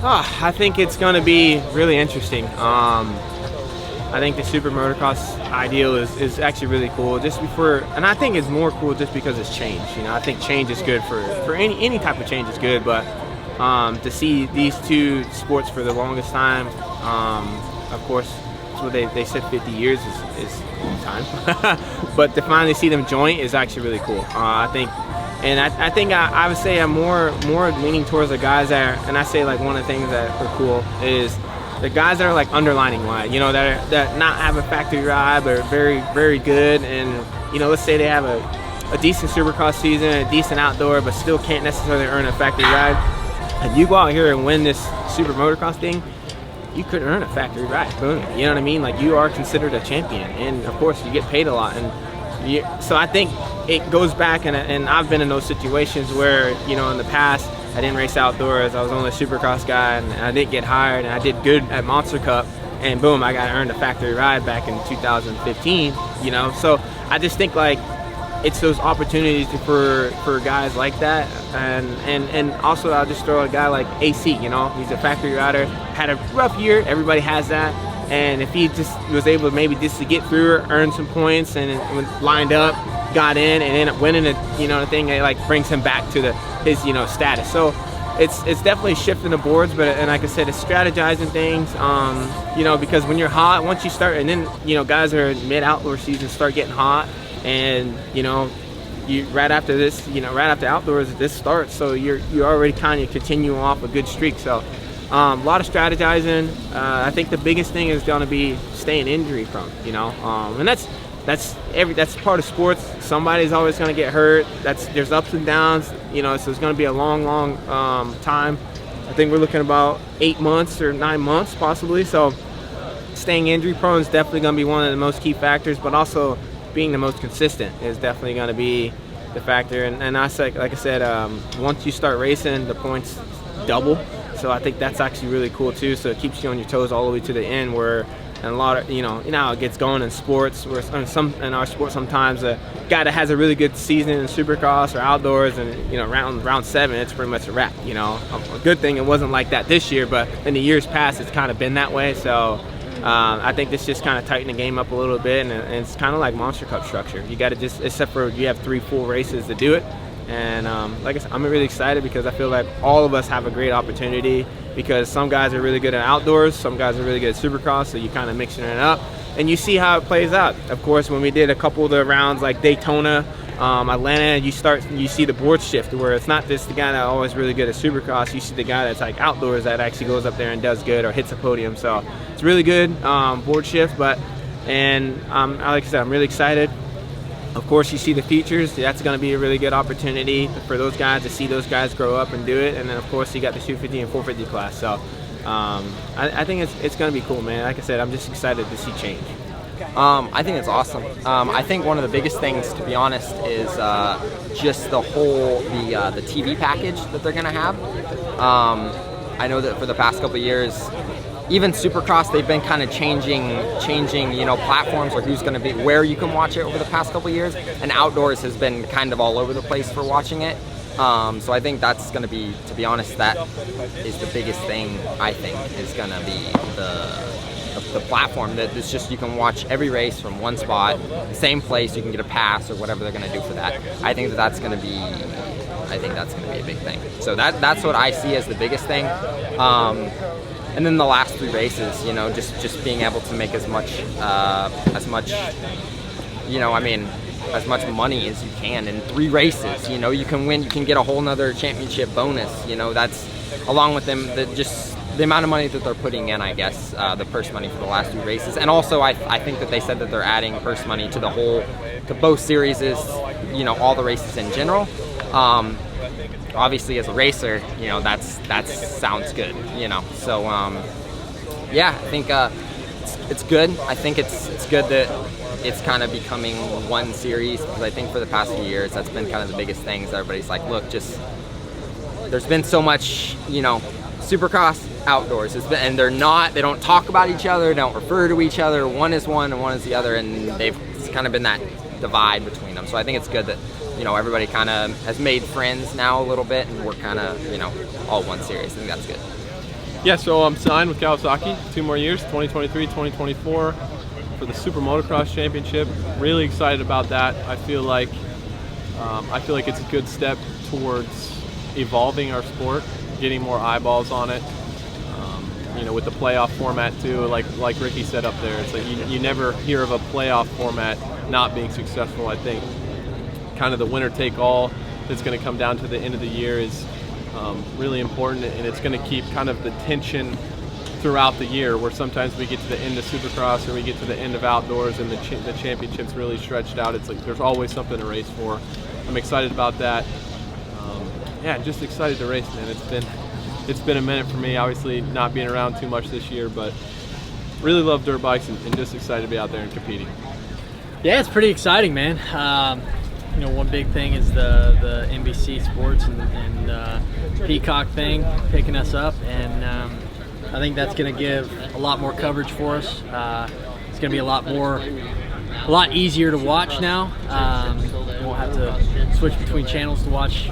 I think it's going to be really interesting. I think the SuperMotocross ideal is actually really cool. And I think it's more cool just because it's change. You know, I think change is good for any type of change is good, but to see these two sports for the longest time, of course, so they said 50 years is a long time, but to finally see them join is actually really cool. I think I would say I'm more leaning towards the guys that, and I say like one of the things that are cool is the guys that are like underlining wide, you know, that not have a factory ride but are very, very good, and you know, let's say they have a decent Supercross season, a decent outdoor, but still can't necessarily earn a factory ride. And you go out here and win this Supermotocross thing, you could earn a factory ride. Boom. You know what I mean? Like, you are considered a champion, and of course you get paid a lot. And so I think it goes back, and I've been in those situations where, you know, in the past I didn't race outdoors, I was only a Supercross guy, and I didn't get hired, and I did good at Monster Cup, and boom, I got earned a factory ride back in 2015. You know, so I just think like it's those opportunities for guys like that, and also I'll just throw a guy like AC. You know, he's a factory rider, had a rough year. Everybody has that, and if he just was able maybe just to get through it, earn some points, and lined up, got in, and ended up winning it, you know, the thing that like brings him back to his you know status. So it's definitely shifting the boards, and like I said, it's strategizing things. You know, because when you're hot, once you start, and then you know guys are mid outdoor season start getting hot. And you know, right after this, you know, right after outdoors, this starts. So you're already kind of continuing off a good streak. So a lot of strategizing. I think the biggest thing is going to be staying injury prone. You know, and that's part of sports. Somebody's always going to get hurt. There's ups and downs. You know, so it's going to be a long time. I think we're looking about 8 months or 9 months possibly. So staying injury prone is definitely going to be one of the most key factors, but also being the most consistent is definitely going to be the factor. And I said, like I said, once you start racing, the points double. So I think that's actually really cool too. So it keeps you on your toes all the way to the end. Where and a lot of you know how it gets going in sports. Where in our sport sometimes a guy that has a really good season in Supercross or outdoors, and you know round 7, it's pretty much a wrap. You know, a good thing it wasn't like that this year, but in the years past, it's kind of been that way. So. I think this just kind of tightened the game up a little bit, and it's kind of like Monster Cup structure. You got to just, except for you have 3 full races to do it. And like I said, I'm really excited because I feel like all of us have a great opportunity, because some guys are really good at outdoors, some guys are really good at Supercross, so you kind of mixing it up. And you see how it plays out. Of course, when we did a couple of the rounds like Daytona, Atlanta, you see the board shift where it's not just the guy that's always really good at Supercross. You see the guy that's like outdoors that actually goes up there and does good or hits a podium. So it's really good board shift. Like I said, I'm really excited. Of course, you see the features. That's going to be a really good opportunity for those guys to see those guys grow up and do it. And then of course you got the 250 and 450 class. So I think it's going to be cool, man. Like I said, I'm just excited to see change. I think it's awesome. I think one of the biggest things, to be honest, is just the whole the TV package that they're gonna have. I know that for the past couple of years, even Supercross, they've been kind of changing, you know, platforms or who's gonna be where you can watch it over the past couple of years. And outdoors has been kind of all over the place for watching it. So I think that's gonna be, to be honest, that is the biggest thing. I think is gonna be the platform that it's just you can watch every race from one spot, same place. You can get a pass or whatever they're going to do for that. I think that's going to be a big thing. So that's what I see as the biggest thing. And then the last 3 races, you know, just being able to make as much you know, I mean, as much money as you can in 3 races. You know, you can win, you can get a whole nother championship bonus. You know, that's along with them the amount of money that they're putting in, I guess, the purse money for the last 2 races. And also, I think that they said that they're adding purse money to to both series, you know, all the races in general. Obviously, as a racer, you know, that sounds good, you know. So, yeah, I think it's good. I think it's good that it's kind of becoming one series, because I think for the past few years, that's been kind of the biggest thing. Is everybody's like, look, there's been so much, you know, Supercross outdoors, and they don't talk about each other, don't refer to each other. One is one and one is the other, and it's kind of been that divide between them. So I think it's good that, you know, everybody kind of has made friends now a little bit, and we're kind of, you know, all one series. I think that's good. Yeah, so I'm signed with Kawasaki 2 more years, 2023, 2024, for the SuperMotocross Championship. Really excited about that. I feel like it's a good step towards evolving our sport, getting more eyeballs on it. You know, with the playoff format too, like Ricky said up there, it's like you never hear of a playoff format not being successful. I think kind of the winner take all that's going to come down to the end of the year is really important, and it's going to keep kind of the tension throughout the year, where sometimes we get to the end of Supercross or we get to the end of outdoors and the championship's really stretched out. It's like there's always something to race for. I'm excited about that. Yeah, just excited to race, man. It's been a minute for me, obviously not being around too much this year, but really love dirt bikes and just excited to be out there and competing. Yeah, it's pretty exciting, man. You know, one big thing is the NBC Sports and Peacock thing picking us up, and I think that's going to give a lot more coverage for us. It's going to be a lot easier to watch now. We won't have to switch between channels to watch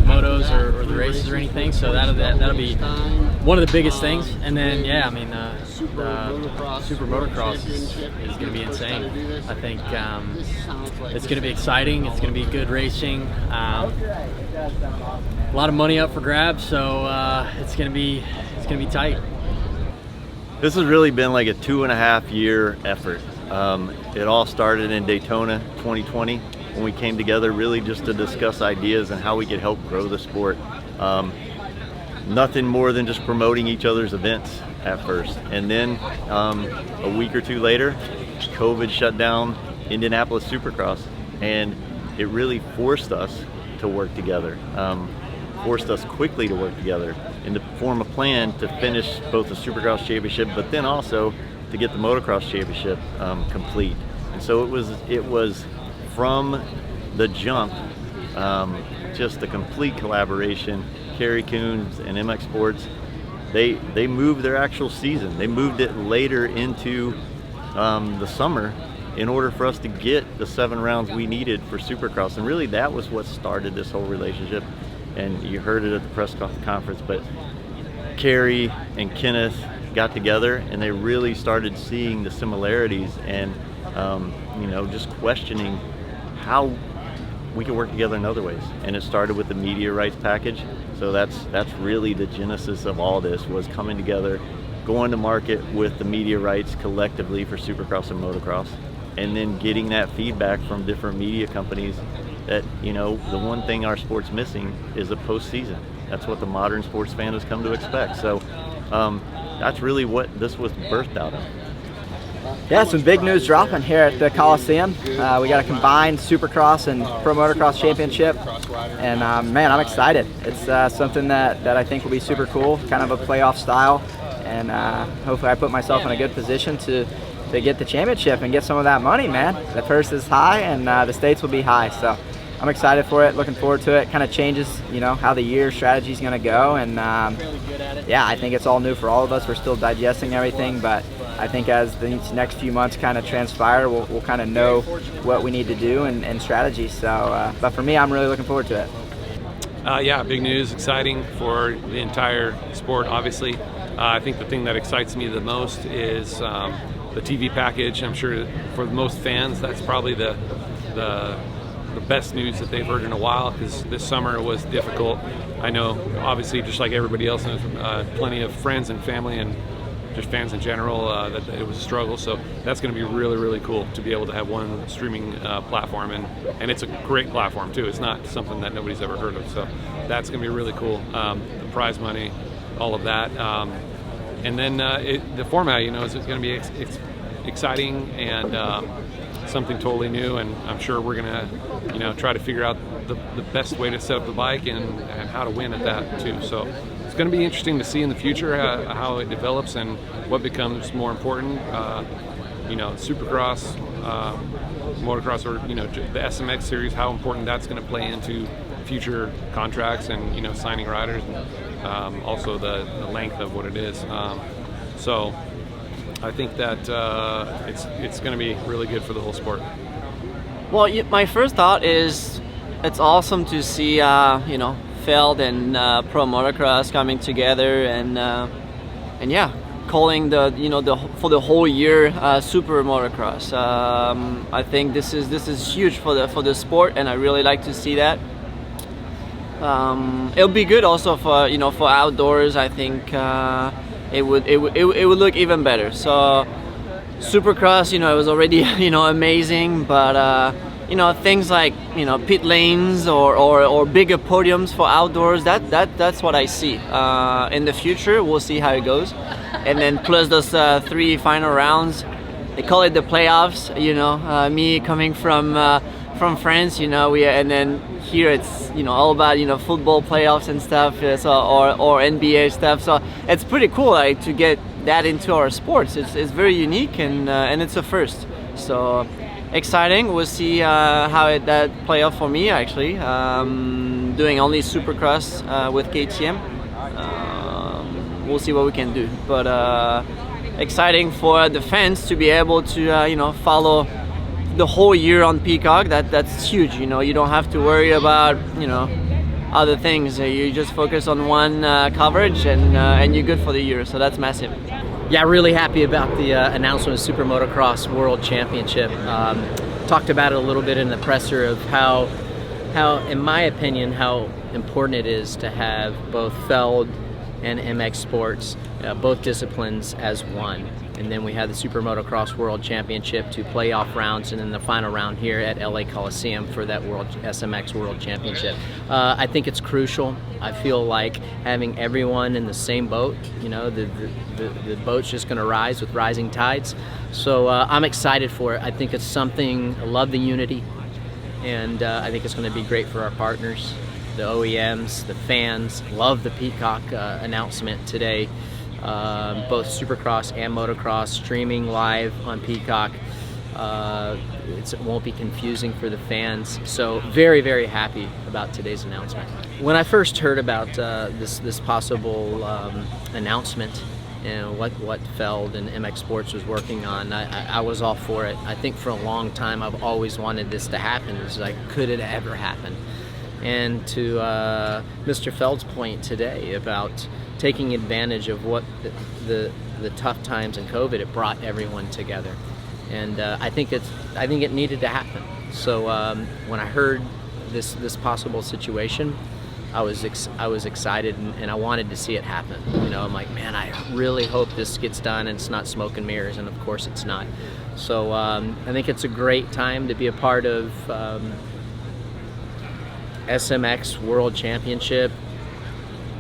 motos or the races or anything, so that'll be one of the biggest things. And then yeah, I mean SuperMotocross is going to be insane. I think it's going to be exciting. It's going to be good racing. A lot of money up for grabs, so it's going to be tight. This has really been like a 2.5 year effort. It all started in Daytona 2020 when we came together really just to discuss ideas and how we could help grow the sport. Nothing more than just promoting each other's events at first. And then a week or two later, COVID shut down Indianapolis Supercross, and it really forced us to work together, forced us quickly to work together and to form a plan to finish both the Supercross Championship, but then also to get the Motocross Championship complete. And so it was from the jump, just a complete collaboration. Kerry Coons and MX Sports, they moved their actual season. They moved it later into the summer in order for us to get the 7 rounds we needed for Supercross. And really that was what started this whole relationship. And you heard it at the press conference, but Kerry and Kenneth got together and they really started seeing the similarities and you know, just questioning how we can work together in other ways. And it started with the media rights package. So that's really the genesis of all this, was coming together, going to market with the media rights collectively for Supercross and Motocross, and then getting that feedback from different media companies that, you know, the one thing our sport's missing is a postseason. That's what the modern sports fan has come to expect. So that's really what this was birthed out of. Yeah, some big news dropping here at the Coliseum. We got a combined Supercross and Pro Motocross Championship, and man, I'm excited. It's something that I think will be super cool, kind of a playoff style, and hopefully I put myself in a good position to get the championship and get some of that money, man. The purse is high, and the stakes will be high, so I'm excited for it, looking forward to it. Kind of changes, you know, how the year strategy is going to go, and yeah, I think it's all new for all of us. We're still digesting everything, but I think as the next few months kind of transpire, we'll kind of know what we need to do and strategy. So, but for me, I'm really looking forward to it. Yeah, big news, exciting for the entire sport, obviously. I think the thing that excites me the most is the TV package. I'm sure for most fans, that's probably the best news that they've heard in a while, because this summer was difficult. I know, obviously, just like everybody else knows, plenty of friends and family and just fans in general, that it was a struggle. So that's going to be really, really cool to be able to have one streaming platform, and it's a great platform too. It's not something that nobody's ever heard of, so that's going to be really cool. The prize money, all of that, and then the format, you know, is going to be exciting and something totally new. And I'm sure we're going to, you know, try to figure out the best way to set up the bike and how to win at that too. So it's going to be interesting to see in the future how it develops and what becomes more important. You know, Supercross, motocross, or, you know, the SMX series, how important that's going to play into future contracts and, you know, signing riders, and also the length of what it is. So I think that it's going to be really good for the whole sport. Well, my first thought is it's awesome to see you know, Feld and Pro Motocross coming together, and yeah, calling for the whole year Super Motocross. I think this is huge for the sport, and I really like to see that. It'll be good also for for outdoors. I think it would look even better. So Supercross, it was already amazing, but things like pit lanes or bigger podiums for outdoors, that's what I see in the future. We'll see how it goes, and then plus those 3 final rounds, they call it the playoffs. Me coming from France, and then here it's all about football playoffs and stuff, or NBA stuff. So it's pretty cool, like, to get that into our sports. It's very unique, and it's a first. So exciting. We'll see how that play out for me, actually. Doing only Supercross with KTM. We'll see what we can do. But exciting for the fans to be able to follow the whole year on Peacock. That's huge. You don't have to worry about other things. You just focus on one coverage, and you're good for the year. So that's massive. Yeah, really happy about the announcement of SuperMotocross World Championship. Talked about it a little bit in the presser of how, in my opinion, how important it is to have both Feld and MX Sports, both disciplines, as one. And then we had the SuperMotocross World Championship, 2 playoff rounds, and then the final round here at LA Coliseum for that SMX World Championship. I think it's crucial. I feel like having everyone in the same boat, the boat's just going to rise with rising tides. So I'm excited for it. I think it's something, I love the unity, and I think it's going to be great for our partners, the OEMs, the fans. Love the Peacock announcement today. Both Supercross and Motocross streaming live on Peacock. It won't be confusing for the fans. So very, very happy about today's announcement. When I first heard about this possible announcement, what Feld and MX Sports was working on, I was all for it. I think for a long time I've always wanted this to happen. It's like, could it ever happen? And to Mr. Feld's point today about taking advantage of what the tough times in COVID, it brought everyone together, and I think it needed to happen. So when I heard this possible situation, I was excited, and I wanted to see it happen. I'm like, man, I really hope this gets done and it's not smoke and mirrors, and of course it's not. So I think it's a great time to be a part of SMX World Championship,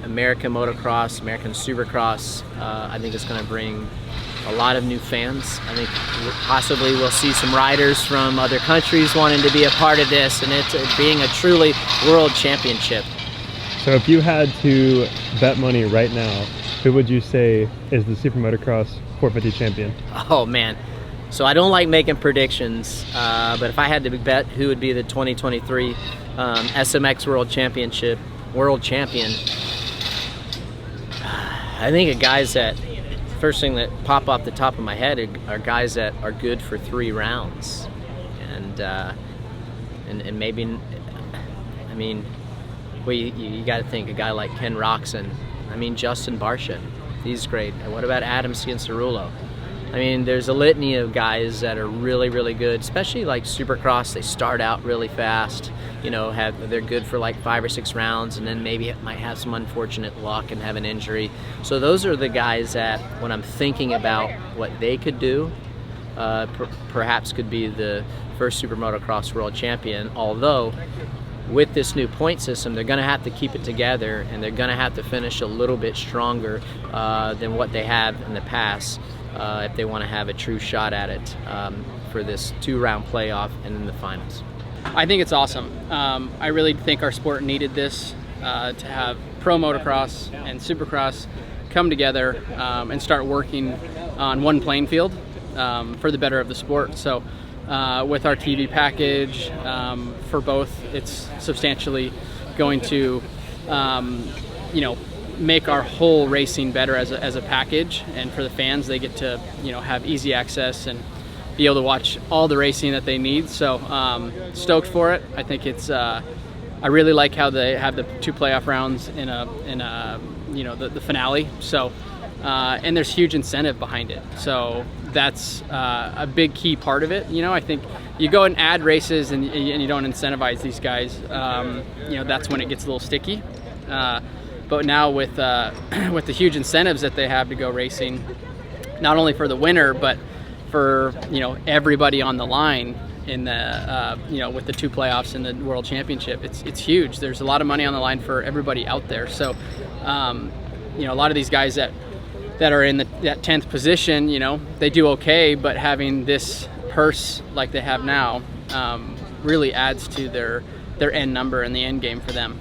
American Motocross, American Supercross. I think it's going to bring a lot of new fans. I think possibly we'll see some riders from other countries wanting to be a part of this, and it's being a truly world championship. So if you had to bet money right now, who would you say is the SuperMotocross 450 champion? Oh man, so I don't like making predictions, but if I had to bet who would be the 2023 SMX World Championship world champion, I think the guys that, first thing that pop off the top of my head are guys that are good for 3 rounds, and maybe, I mean, well, you got to think a guy like Ken Roxon. I mean, Justin Barsha, he's great. And what about Adam Cianciarulo? I mean, there's a litany of guys that are really, really good, especially like Supercross. They start out really fast, they're good for like 5 or 6 rounds, and then maybe it might have some unfortunate luck and have an injury. So those are the guys that, when I'm thinking about what they could do, perhaps could be the first SuperMotocross world champion. Although with this new point system, they're going to have to keep it together, and they're going to have to finish a little bit stronger than what they have in the past. If they want to have a true shot at it for this 2-round playoff and in the finals. I think it's awesome. I really think our sport needed this, to have Pro Motocross and Supercross come together and start working on one playing field for the better of the sport. So with our TV package for both, it's substantially going to make our whole racing better as a package, and for the fans, they get to have easy access and be able to watch all the racing that they need. So stoked for it. I think it's I really like how they have the 2 playoff rounds in a the finale. So and there's huge incentive behind it. So that's a big key part of it. I think you go and add races and you don't incentivize these guys. That's when it gets a little sticky. But now with with the huge incentives that they have to go racing, not only for the winner but for everybody on the line in the with the 2 playoffs and the World Championship, it's huge. There's a lot of money on the line for everybody out there. So a lot of these guys that are in that 10th position, they do okay, but having this purse like they have now really adds to their end number and the end game for them.